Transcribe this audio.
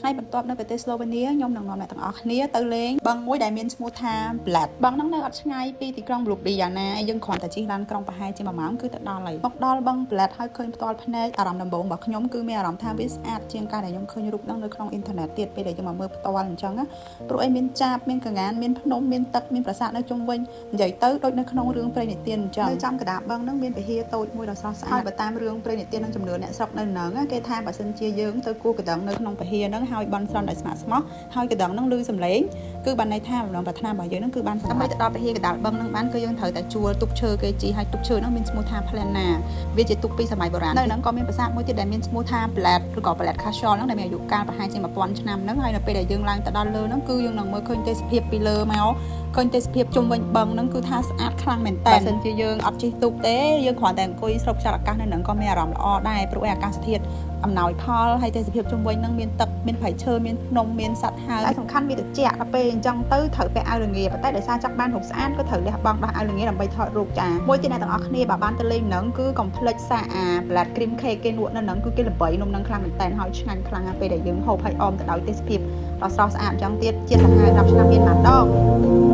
ថ្ងៃបន្ទាប់នៅប្រទេសស្លូវេនៀខ្ញុំនឹងនាំអ្នកទាំងអស់គ្នាទៅលេងបឹងមួយដែលមានឈ្មោះថា Bled បឹងហ្នឹងនៅអត់ឆ្ងាយពីទីក្រុង Ljubljana យើងគ្រាន់តែជិះឡានក្រុងប្រហែលជា1ម៉ោងគឺទៅដល់ហើយមកដល់បឹង Bled ហើយឃើញផ្ទាល់ភ្នែកអារម្មណ៍ដំបូងរបស់ខ្ញុំគឺមានអារម្មណ៍ថាវាស្អាតជាងការដែលខ្ញុំឃើញរូបហ្នឹងនៅក្នុងអ៊ីនធឺណិតទៀតពេលដែលយើងមកមើលផ្ទាល់អញ្ចឹងណាព្រោះអីមានចាបមានកងានមានភ្នំមានទឹកមានប្រាសាទនៅជុំវិញនិយាយទៅដូចនៅក្នុងរឿងព្រេងនិទានអញ្ចឹងនៅចំកណ្ដាលបឹងហ្នឹងមានវិហារតូចមួយដ៏ស្រស់ស្អាតហើយបើតាមរឿងព្រេងនិទាននិងចំនួនអ្នកស្រុកនៅហ្នឹងគេថាបើសិនជាយើងទៅគូកណ្ដឹងនៅក្នុងវិហារហ្នឹងហើយបន់ស្រន់ដោយស្ម័គ្រស្មោះហើយកណ្ដឹងហ្នឹងឮសំឡេងគឺបានន័យថាបំណងប្រាថ្នារបស់យើងហ្នឹងគឺបានដើម្បីទៅដល់វិហារកណ្ដាលបឹងហ្នឹងបានគឺយើងត្រូវតែជួលទូកឈើគេជីហើយទូកឈើហ្នឹងមានឈ្មោះថា Plana វាជាទូកពីសម័យបុរាណនៅហ្នឹងក៏មានប្រាសាទមួយទៀតដែលមានឈ្មោះថា Bled ឬក៏ Bled Castle ហ្នឹងដែលមានអាយុកាលប្រហែលជា1000ឆ្នាំហ្នឹងហើយនៅពេលដែលយើងឡើងទៅដល់លើហ្នឹងគឺយើងនឹងមើលឃើញទេសភាពពីលើមកឃើញទេសភាពជុំវិញបឹងហ្នឹងគឺថាស្អាតខ្លាំងមែនតើបើសិនជាយើងអត់ជិះទូកទេយើងគ្រាន់តែអង្គុយស្រូបខ្យល់អាកាសនៅហ្នឹងក៏មានអារម្មណ៍ល្អដែរព្រោះអាកាសធាតុអំណោយផលហើយទេសភាពជុំវិញហ្នឹងមានទឹកមានព្រៃឈើមានភ្នំមានសត្វហើរហើយសំខាន់វាត្រជាក់ដល់ពេលអញ្ចឹងទៅត្រូវពាក់អាវលងាប៉ុន្តែដោយសារចាប់បានរូបស្អាតក៏ត្រូវលះបង់ដោះអាវលងាដើម្បីថតរូបចាមួយទៀតអ្នកទាំងអស់គ្នាបើបានទៅលេងហ្នឹងគឺកុំភ្លេចសាអា Bled Cream Cake គេលក់នៅហ្នឹងគឺគេល្បីនំហ្នឹងខ្លាំងមែនតើហើយឆ្ងាញ់ខ្លាំងណាស់ពេលដែលយើងហូបហើយអមទៅដោយទេសភាពដ៏ស្រស់ស្អាតអញ្ចឹងទៀតជាសាហាវ10ឆ្នាំមានប៉ុន្មានដង